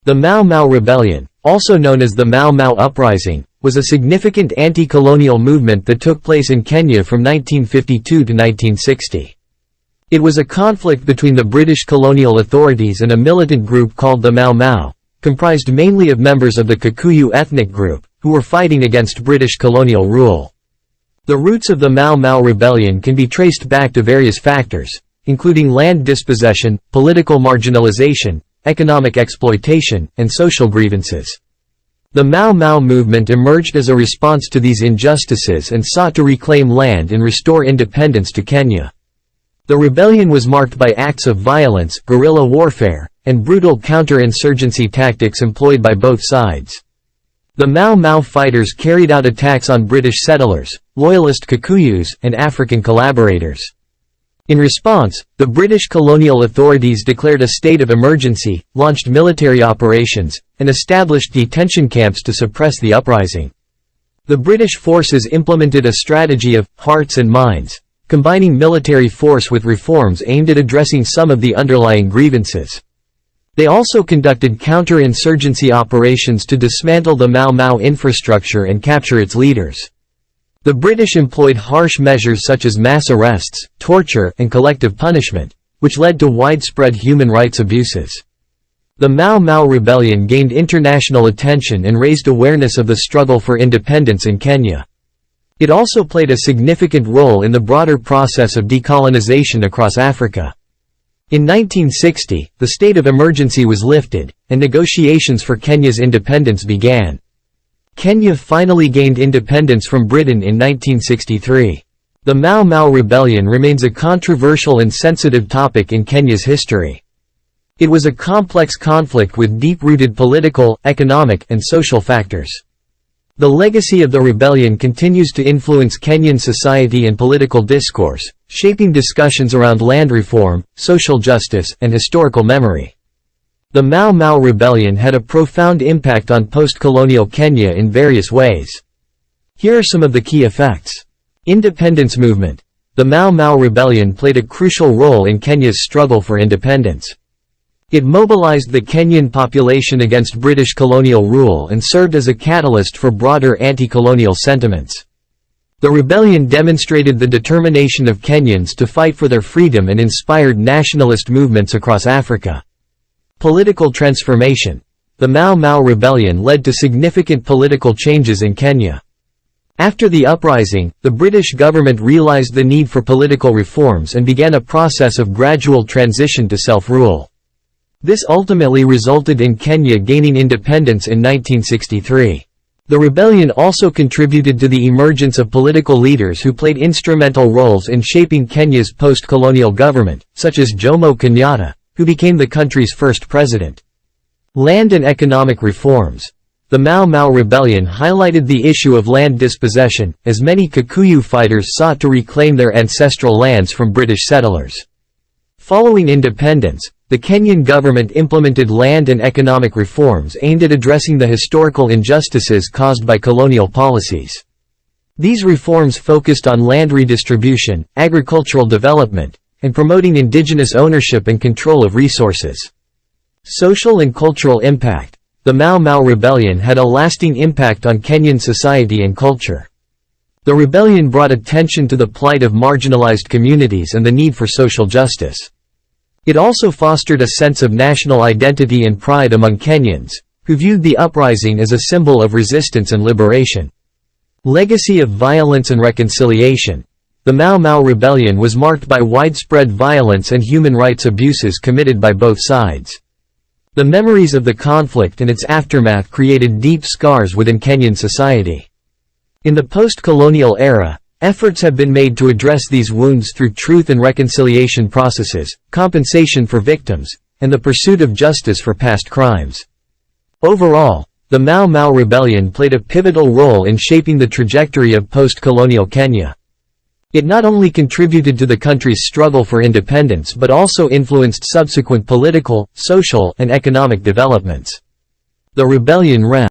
The Mau Mau Rebellion, also known as the Mau Mau Uprising, was a significant anti-colonial movement that took place in Kenya from 1952 to 1960. It was a conflict between the British colonial authorities and a militant group called the Mau Mau, comprised mainly of members of the Kikuyu ethnic group, who were fighting against British colonial rule. The roots of the Mau Mau Rebellion can be traced back to various factors, including land dispossession, political marginalization, economic exploitation, and social grievances. The Mau Mau movement emerged as a response to these injustices and sought to reclaim land and restore independence to Kenya. The rebellion was marked by acts of violence, guerrilla warfare, and brutal counter-insurgency tactics employed by both sides. The Mau Mau fighters carried out attacks on British settlers, loyalist Kikuyus, and African collaborators. In response, the British colonial authorities declared a state of emergency, launched military operations, and established detention camps to suppress the uprising. The British forces implemented a strategy of hearts and minds, combining military force with reforms aimed at addressing some of the underlying grievances. They also conducted counter-insurgency operations to dismantle the Mau Mau infrastructure and capture its leaders. The British employed harsh measures such as mass arrests, torture, and collective punishment, which led to widespread human rights abuses. The Mau Mau Rebellion gained international attention and raised awareness of the struggle for independence in Kenya. It also played a significant role in the broader process of decolonization across Africa. In 1960, the state of emergency was lifted, and negotiations for Kenya's independence began. Kenya finally gained independence from Britain in 1963. The Mau Mau Rebellion remains a controversial and sensitive topic in Kenya's history. It was a complex conflict with deep-rooted political, economic, and social factors. The legacy of the rebellion continues to influence Kenyan society and political discourse, shaping discussions around land reform, social justice, and historical memory. The Mau Mau Rebellion had a profound impact on post-colonial Kenya in various ways. Here are some of the key effects. Independence movement. The Mau Mau Rebellion played a crucial role in Kenya's struggle for independence. It mobilized the Kenyan population against British colonial rule and served as a catalyst for broader anti-colonial sentiments. The rebellion demonstrated the determination of Kenyans to fight for their freedom and inspired nationalist movements across Africa. Political transformation. The Mau Mau Rebellion led to significant political changes in Kenya. After the uprising, the British government realized the need for political reforms and began a process of gradual transition to self-rule. This ultimately resulted in Kenya gaining independence in 1963. The rebellion also contributed to the emergence of political leaders who played instrumental roles in shaping Kenya's post-colonial government, such as Jomo Kenyatta, who became the country's first president. Land and economic reforms. The Mau Mau Rebellion highlighted the issue of land dispossession, as many Kikuyu fighters sought to reclaim their ancestral lands from British settlers. Following independence, the Kenyan government implemented land and economic reforms aimed at addressing the historical injustices caused by colonial policies. These reforms focused on land redistribution, agricultural development, and promoting indigenous ownership and control of resources. Social and cultural impact. The Mau Mau Rebellion had a lasting impact on Kenyan society and culture. The rebellion brought attention to the plight of marginalized communities and the need for social justice. It also fostered a sense of national identity and pride among Kenyans, who viewed the uprising as a symbol of resistance and liberation. Legacy of violence and reconciliation. The Mau Mau Rebellion was marked by widespread violence and human rights abuses committed by both sides. The memories of the conflict and its aftermath created deep scars within Kenyan society. In the post-colonial era, efforts have been made to address these wounds through truth and reconciliation processes, compensation for victims, and the pursuit of justice for past crimes. Overall, the Mau Mau Rebellion played a pivotal role in shaping the trajectory of post-colonial Kenya. It not only contributed to the country's struggle for independence but also influenced subsequent political, social, and economic developments. The rebellion ran.